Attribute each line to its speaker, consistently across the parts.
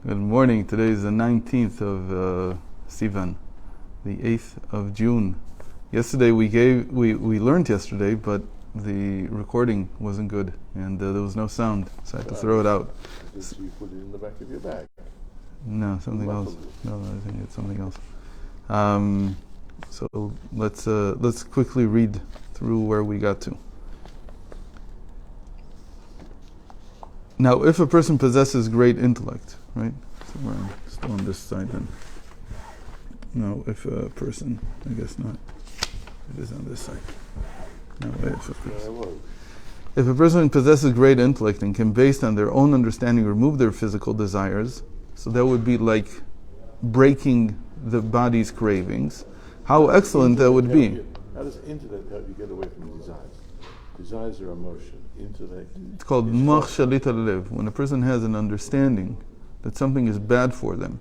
Speaker 1: Good morning. Today is the 19th of Sivan, the 8th of June. Yesterday we learned yesterday, but the recording wasn't good and there was no sound, so I had to throw it out.
Speaker 2: Did you put it in the back of your bag?
Speaker 1: No, something else. No, I think it's something else. So let's quickly read through where we got to. Now, if a person possesses great intellect, right? So we're still on this side then. No, if a person, I guess not. It is on this side. No, if a person possesses great intellect and can, based on their own understanding, remove their physical desires, so that would be like breaking the body's cravings. How excellent that would be.
Speaker 2: How does intellect help you get away from desires? Desires are emotion. Intellect.
Speaker 1: It's called Chasidut lev. When a person has an understanding that something is bad for them,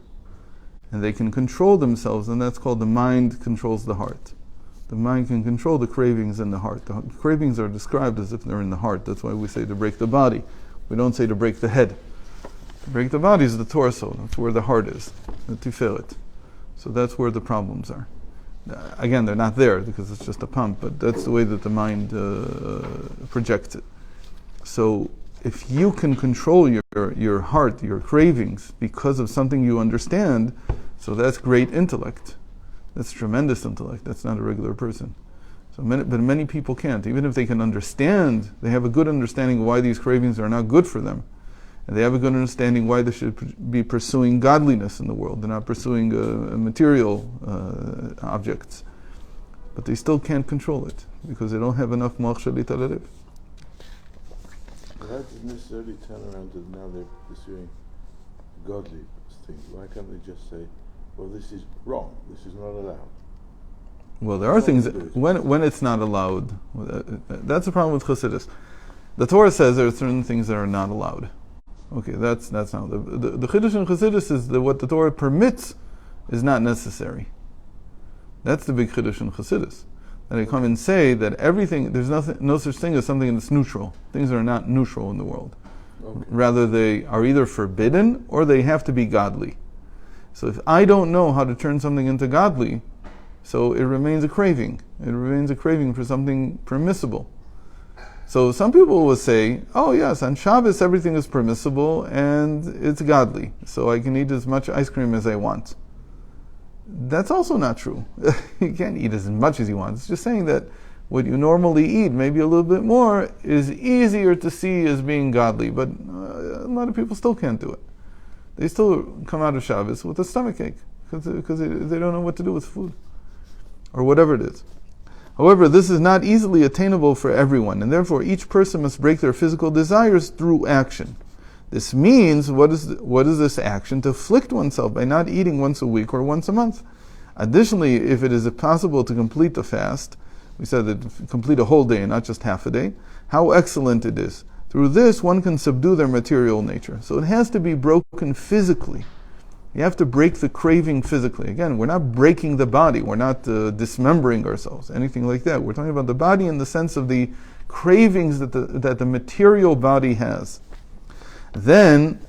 Speaker 1: and they can control themselves, and that's called the mind controls the heart. The mind can control the cravings in the heart. The cravings are described as if they're in the heart. That's why we say to break the body. We don't say to break the head. To break the body is the torso. That's where the heart is, the tiferet. So that's where the problems are. Again, they're not there because it's just a pump, but that's the way that the mind projects it. So if you can control your heart, your cravings, because of something you understand, so that's great intellect. That's tremendous intellect. That's not a regular person. But many people can't. Even if they can understand, they have a good understanding of why these cravings are not good for them. And they have a good understanding why they should be pursuing godliness in the world. They're not pursuing material objects. But they still can't control it because they don't have enough Chasidut lev.
Speaker 2: Why didn't necessarily turn around to now they're pursuing godly things? Why can't they just say, well, this is wrong, this is not allowed?
Speaker 1: Well, there are things that, when it's not allowed. That's the problem with Chasidus. The Torah says there are certain things that are not allowed. Okay, that's not the Chiddush in Chasidus is that what the Torah permits is not necessary. That's the big Chiddush in Chasidus. And they come and say that everything, there's no such thing as something that's neutral. Things are not neutral in the world. Okay. Rather, they are either forbidden or they have to be godly. So if I don't know how to turn something into godly, so it remains a craving. It remains a craving for something permissible. So some people will say, oh yes, on Shabbos everything is permissible and it's godly. So I can eat as much ice cream as I want. That's also not true. You can't eat as much as you want. It's just saying that what you normally eat, maybe a little bit more, is easier to see as being godly. But a lot of people still can't do it. They still come out of Shabbos with a stomachache because they don't know what to do with food or whatever it is. However, this is not easily attainable for everyone, and therefore each person must break their physical desires through action. This means, what is this action? To afflict oneself by not eating once a week or once a month. Additionally, if it is possible to complete the fast, we said that complete a whole day and not just half a day, how excellent it is. Through this, one can subdue their material nature. So it has to be broken physically. You have to break the craving physically. Again, we're not breaking the body. We're not dismembering ourselves, anything like that. We're talking about the body in the sense of the cravings that the material body has. Then,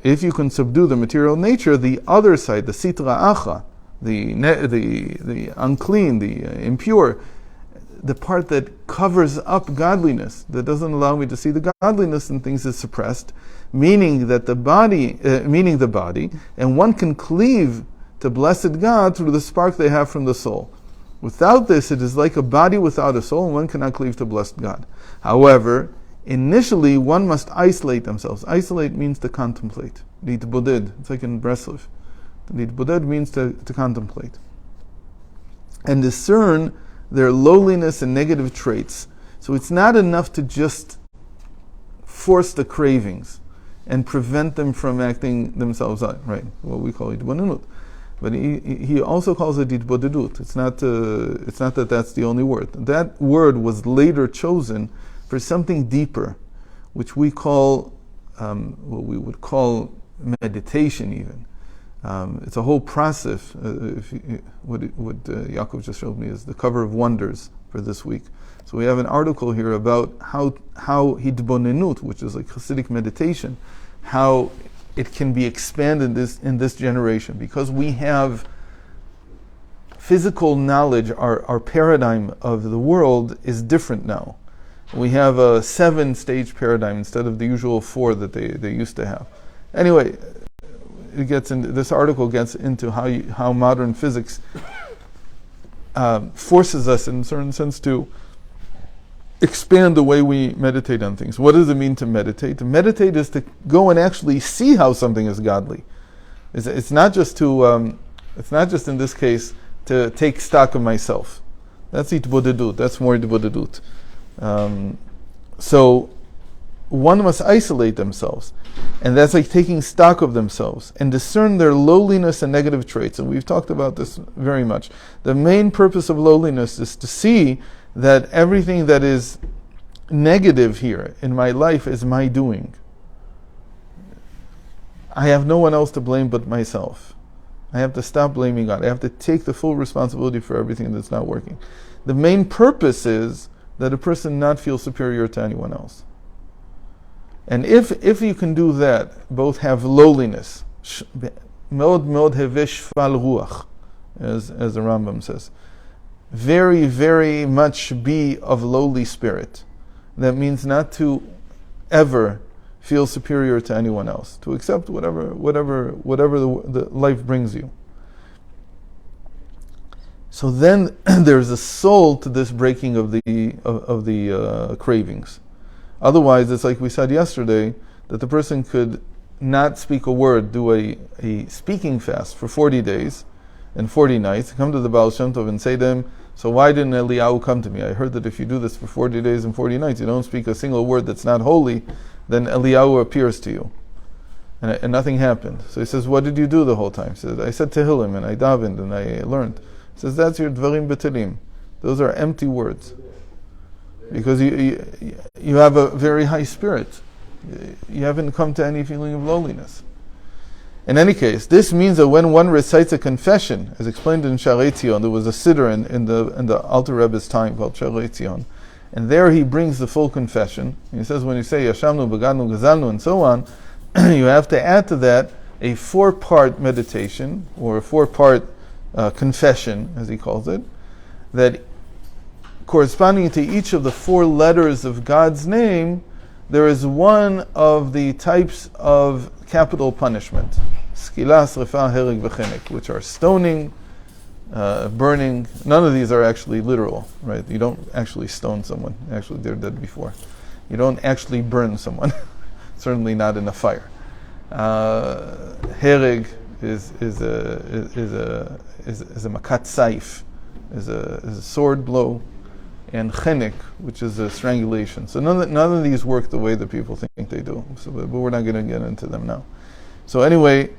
Speaker 1: if you can subdue the material nature, the other side, the sitra acha, the unclean, the impure, the part that covers up godliness, that doesn't allow me to see the godliness in things, is suppressed, meaning that the body, and one can cleave to blessed God through the spark they have from the soul. Without this, it is like a body without a soul, and one cannot cleave to blessed God. However, initially, one must isolate themselves. Isolate means to contemplate. Lidboded. It's like in Breslov. Lidboded means to contemplate. And discern their lowliness and negative traits. So it's not enough to just force the cravings and prevent them from acting themselves out. Right, what we call Idbonenut. But he also calls it Idbodedut. It's not that that's the only word. That word was later chosen for something deeper, which we call, what we would call meditation even. It's a whole process. What Yaakov just showed me is the cover of Wonders for this week. So we have an article here about how Hidbonenut, which is like Hasidic meditation, how it can be expanded in this generation, because we have physical knowledge. Our paradigm of the world is different now. We have a 7-stage paradigm instead of the usual 4 that they used to have. Anyway, this article gets into how modern physics forces us, in a certain sense, to expand the way we meditate on things. What does it mean to meditate? To meditate is to go and actually see how something is godly. It's not just to, it's not just in this case to take stock of myself. That's itbodedut. That's more itbodedut. So one must isolate themselves, and that's like taking stock of themselves and discern their lowliness and negative traits. And we've talked about this very much. The main purpose of lowliness is to see that everything that is negative here in my life is my doing. I have no one else to blame but myself. I have to stop blaming God. I have to take the full responsibility for everything that's not working. The main purpose is that a person not feel superior to anyone else. And if you can do that, both have lowliness, מאוד מאוד הווה שפל רוח, as the Rambam says, very, very much be of lowly spirit. That means not to ever feel superior to anyone else, to accept whatever the life brings you. So then there's a soul to this breaking of the cravings. Otherwise, it's like we said yesterday, that the person could not speak a word, do a speaking fast for 40 days and 40 nights, come to the Baal Shem Tov and say to him, so why didn't Eliyahu come to me? I heard that if you do this for 40 days and 40 nights, you don't speak a single word that's not holy, then Eliyahu appears to you. And nothing happened. So he says, what did you do the whole time? He says, I said Tehillim and I davened and I learned. He says, that's your dvarim betilim. Those are empty words. Because you have a very high spirit. You haven't come to any feeling of lowliness. In any case, this means that when one recites a confession, as explained in Sharei Tzion, there was a siddur in the Alter Rebbe's time called Sharei Tzion, and there he brings the full confession. He says when you say Yashamnu, Bagadnu, Gazalnu, and so on, you have to add to that a 4-part meditation, or a 4-part confession, as he calls it, that corresponding to each of the 4 letters of God's name, there is one of the types of capital punishment, skila, srifa, hereg, v'chenek, which are stoning, burning. None of these are actually literal, right? You don't actually stone someone. Actually, they're dead before. You don't actually burn someone. Certainly not in a fire. Hereg is a makat saif, is a sword blow, and chenek, which is a strangulation. So none of these work the way that people think they do. So, but we're not going to get into them now. So anyway,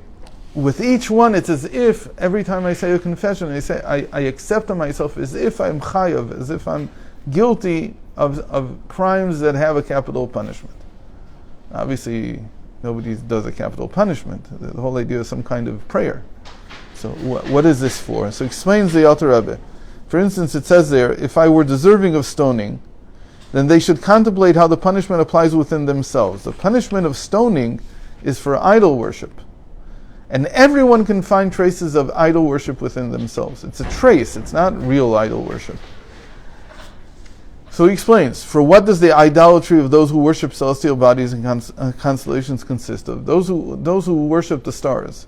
Speaker 1: with each one, it's as if every time I say a confession, I accept on myself as if I'm chayav, as if I'm guilty of crimes that have a capital punishment. Obviously, nobody does a capital punishment. The whole idea is some kind of prayer. So what is this for? So explains the Alter Rebbe. For instance, it says there, if I were deserving of stoning, then they should contemplate how the punishment applies within themselves. The punishment of stoning is for idol worship. And everyone can find traces of idol worship within themselves. It's a trace, it's not real idol worship. So he explains, for what does the idolatry of those who worship celestial bodies and constellations consist of? Those who worship the stars.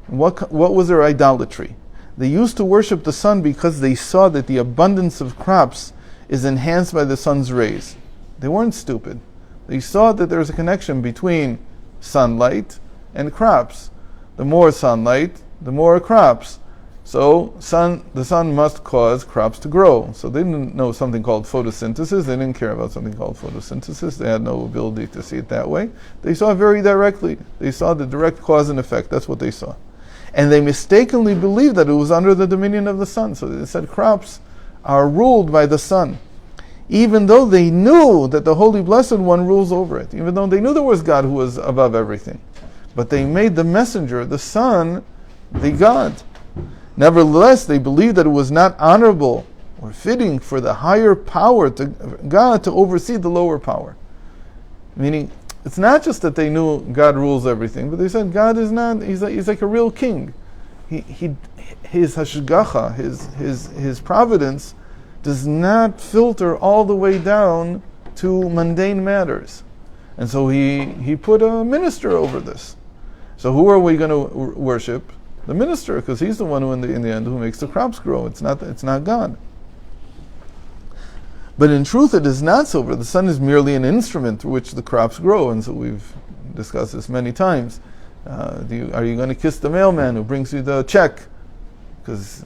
Speaker 1: What was their idolatry? They used to worship the sun because they saw that the abundance of crops is enhanced by the sun's rays. They weren't stupid. They saw that there's a connection between sunlight and crops. The more sunlight, the more crops. So the sun must cause crops to grow. So they didn't know something called photosynthesis. They didn't care about something called photosynthesis. They had no ability to see it that way. They saw it very directly. They saw the direct cause and effect. That's what they saw. And they mistakenly believed that it was under the dominion of the sun. So they said crops are ruled by the sun. Even though they knew that the Holy Blessed One rules over it. Even though they knew there was God who was above everything. But they made the messenger, the sun, the God. Nevertheless, they believed that it was not honorable or fitting for the higher power, to God, to oversee the lower power. Meaning, it's not just that they knew God rules everything, but they said God is not, he's like a real king. His hashgacha, his providence, does not filter all the way down to mundane matters. And so he put a minister over this. So who are we going to worship? The minister, because he's the one who in the end who makes the crops grow. It's not God. But in truth it is not so. The sun is merely an instrument through which the crops grow, and so we've discussed this many times. Are you going to kiss the mailman who brings you the check? Because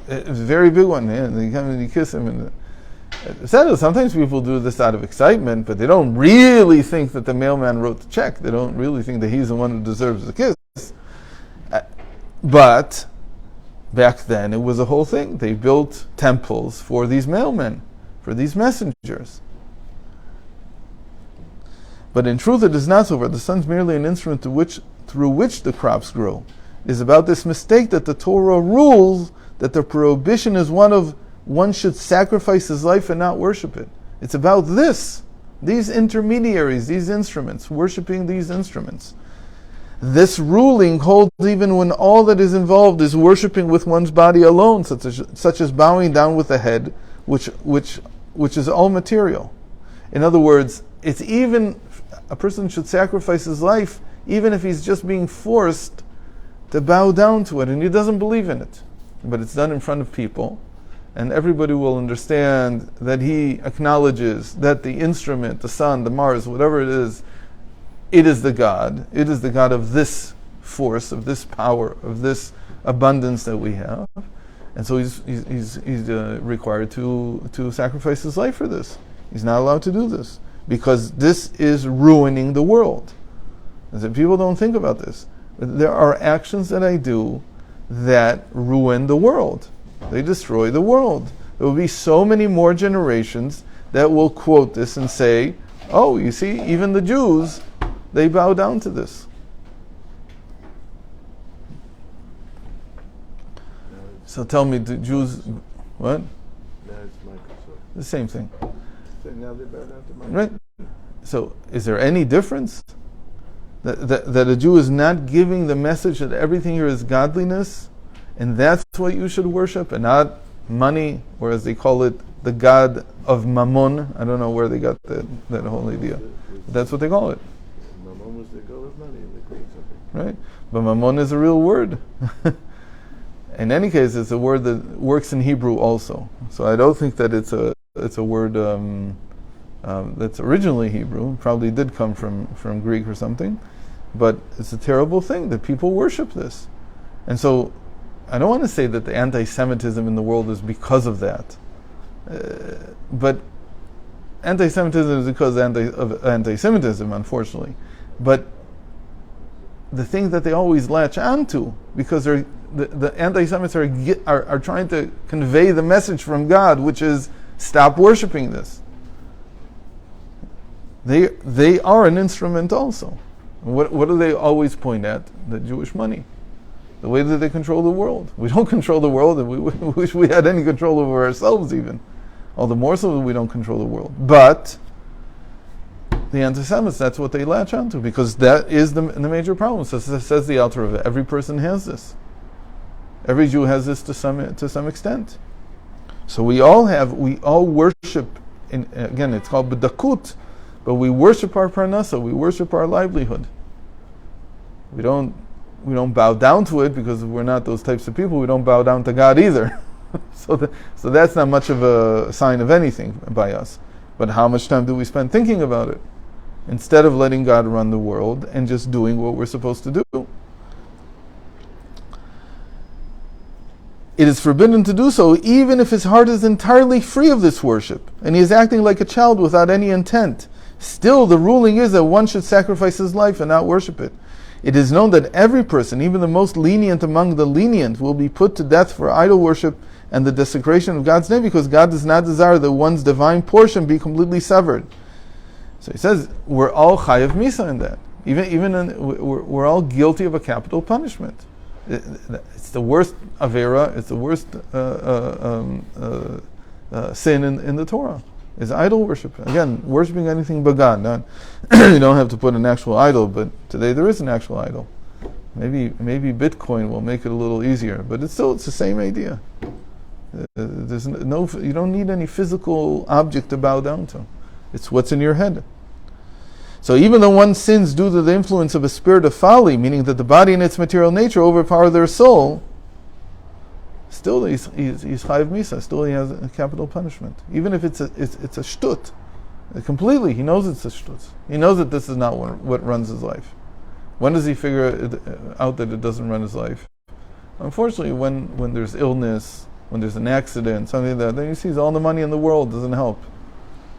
Speaker 1: it's a very big one. Yeah, you come and you kiss him. And sometimes people do this out of excitement, but they don't really think that the mailman wrote the check. They don't really think that he's the one who deserves the kiss. But back then it was a whole thing. They built temples for these mailmen, for these messengers. But in truth it is not so. The sun's merely an instrument through which the crops grow. It is about this mistake that the Torah rules that the prohibition is one should sacrifice his life and not worship it. It's about this. These intermediaries, these instruments, worshiping these instruments. This ruling holds even when all that is involved is worshiping with one's body alone, such as bowing down with the head, which is all material. In other words, it's even a person should sacrifice his life even if he's just being forced to bow down to it and he doesn't believe in it. But it's done in front of people, and everybody will understand that he acknowledges that the instrument, the sun, the Mars, whatever it is the God. It is the God of this force, of this power, of this abundance that we have. And so he's required to sacrifice his life for this. He's not allowed to do this, because this is ruining the world. As if people don't think about this. There are actions that I do that ruin the world. They destroy the world. There will be so many more generations that will quote this and say, oh, you see, even the Jews, they bow down to this. So tell me, the Jews, what?
Speaker 2: Now it's Microsoft.
Speaker 1: The same thing.
Speaker 2: So now they bow down to Microsoft.
Speaker 1: Right? So is there any difference? That a Jew is not giving the message that everything here is godliness, and that's what you should worship, and not money, or as they call it, the god of Mammon. I don't know where they got that whole idea. That's what they call it.
Speaker 2: Mammon was the god of money, and they call it something.
Speaker 1: Right? But Mammon is a real word. In any case, it's a word that works in Hebrew also. So I don't think that it's a word that's originally Hebrew. Probably did come from Greek or something. But it's a terrible thing that people worship this. And so I don't want to say that the anti-Semitism in the world is because of that. But anti-Semitism is because of anti-Semitism, unfortunately. But the thing that they always latch onto, because the anti-Semites are trying to convey the message from God, which is stop worshiping this. They are an instrument also. What do they always point at? The Jewish money. The way that they control the world. We don't control the world, and we wish we had any control over ourselves even. All the more so that we don't control the world. But the anti-Semites, that's what they latch onto, because that is the major problem. So says the Alter Rebbe, every person has this. Every Jew has this to some extent. So we all worship, again, it's called b'dakut, but we worship our parnasa, we worship our livelihood. We don't bow down to it, because we're not those types of people. We don't bow down to God either. So that's not much of a sign of anything by us. But how much time do we spend thinking about it, instead of letting God run the world and just doing what we're supposed to do? It is forbidden to do so, even if his heart is entirely free of this worship, and he is acting like a child without any intent. Still, the ruling is that one should sacrifice his life and not worship it. It is known that every person, even the most lenient among the lenient, will be put to death for idol worship and the desecration of God's name, because God does not desire that one's divine portion be completely severed. So he says, we're all chayav misa in that. We're all guilty of a capital punishment. It's the worst avera, it's the worst sin in the Torah. is idol worship. Again, worshiping anything but God. Not you don't have to put an actual idol, but today there is an actual idol. Maybe Bitcoin will make it a little easier, but it's the same idea. There's you don't need any physical object to bow down to. It's what's in your head. So even though one sins due to the influence of a spirit of folly, meaning that the body and its material nature overpower their soul, still he's chayiv misa. Still he has a capital punishment, even if it's a shtut. Completely, he knows it's a shtut. He knows that this is not what runs his life. When does he figure out that it doesn't run his life? Unfortunately, when there's illness, when there's an accident, something like that, then he sees all the money in the world doesn't help.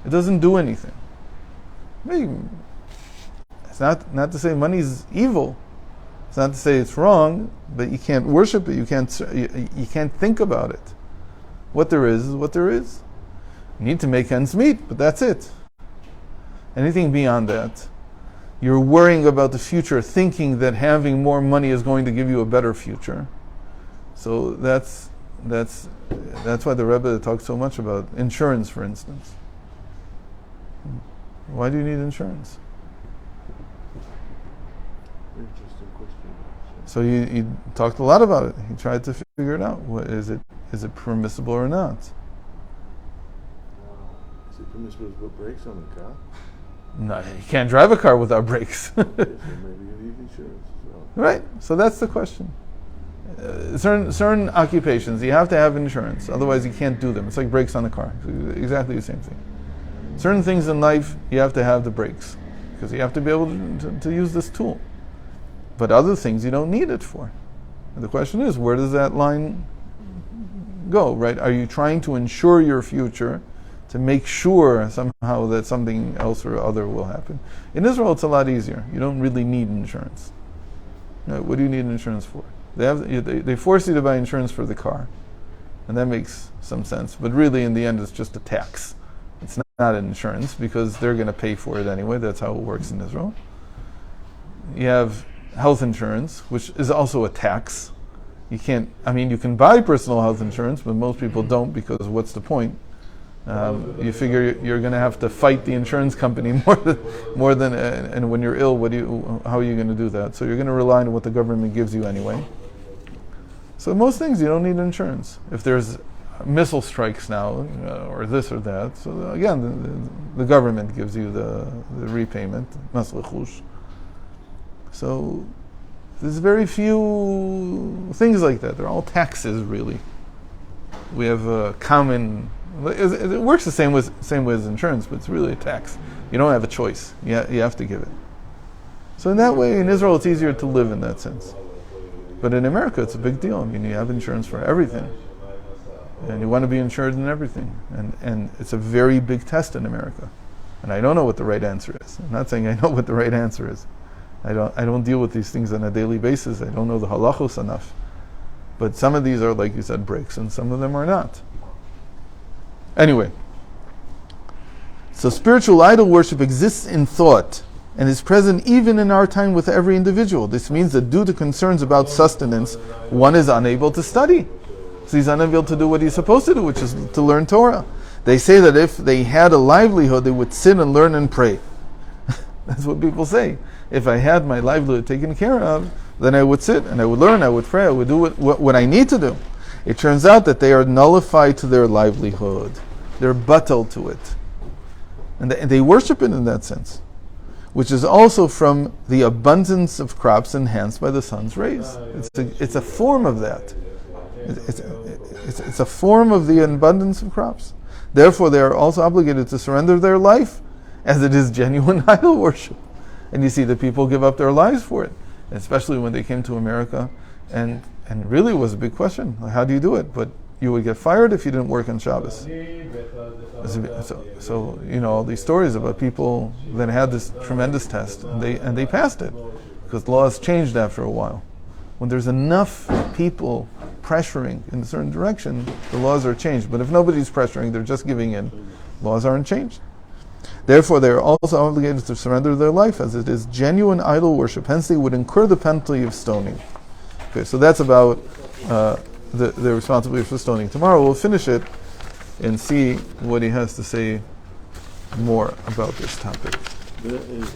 Speaker 1: It doesn't do anything. Maybe it's not to say money is evil. It's not to say it's wrong, but you can't worship it. You can't think about it. What there is what there is. You need to make ends meet, but that's it. Anything beyond that, you're worrying about the future, thinking that having more money is going to give you a better future. So that's why the Rebbe talks so much about insurance, for instance. Why do you need insurance?
Speaker 2: Interesting question.
Speaker 1: So he talked a lot about it. He tried to figure it out. Is it permissible or not?
Speaker 2: Is it permissible to put brakes on the car?
Speaker 1: No, you can't drive a car without brakes.
Speaker 2: Yes, so maybe you need insurance as well.
Speaker 1: Right. So that's the question. Certain occupations you have to have insurance, otherwise you can't do them. It's like brakes on a car. It's exactly the same thing. Certain things in life you have to have the brakes because you have to be able to use this tool. But other things you don't need it for. And the question is, where does that line go? Right? Are you trying to ensure your future to make sure somehow that something else or other will happen? In Israel, it's a lot easier. You don't really need insurance. No, what do you need insurance for? They force you to buy insurance for the car, and that makes some sense. But really, in the end, it's just a tax. It's not an insurance because they're going to pay for it anyway. That's how it works in Israel. You have health insurance, which is also a tax. You can buy personal health insurance, but most people don't because what's the point? You figure you're going to have to fight the insurance company more than and when you're ill, how are you going to do that? So you're going to rely on what the government gives you anyway. So most things you don't need insurance. If there's missile strikes now, or this or that, so again the government gives you the repayment, mas rechush. So there's very few things like that. They're all taxes, really. We have a common. It works the same way as insurance, but it's really a tax. You don't have a choice. You have to give it. So in that way, in Israel, it's easier to live in that sense. But in America, it's a big deal. I mean, you have insurance for everything. And you want to be insured in everything. And it's a very big test in America. And I don't know what the right answer is. I'm not saying I know what the right answer is. I don't deal with these things on a daily basis. I don't know the halachos enough. But some of these are, like you said, breaks, and some of them are not. Anyway, so spiritual idol worship exists in thought and is present even in our time with every individual. This means that due to concerns about sustenance, one is unable to study. So he's unable to do what he's supposed to do, which is to learn Torah. They say that if they had a livelihood, they would sit and learn and pray. That's what people say. If I had my livelihood taken care of, then I would sit and I would learn, I would pray, I would do what I need to do. It turns out that they are nullified to their livelihood. They're batal to it. And they worship it in that sense, which is also from the abundance of crops enhanced by the sun's rays. It's a form of that. It's a form of the abundance of crops. Therefore, they are also obligated to surrender their life, as it is genuine idol worship. And you see that people give up their lives for it, especially when they came to America, and really was a big question. Like, how do you do it? But you would get fired if you didn't work on Shabbos. So all these stories about people that had this tremendous test, and they passed it, because laws changed after a while. When there's enough people pressuring in a certain direction, the laws are changed. But if nobody's pressuring, they're just giving in, laws aren't changed. Therefore, they are also obligated to surrender their life, as it is genuine idol worship. Hence, they would incur the penalty of stoning. Okay, so that's about the responsibility for stoning. Tomorrow we'll finish it and see what he has to say more about this topic.
Speaker 2: There is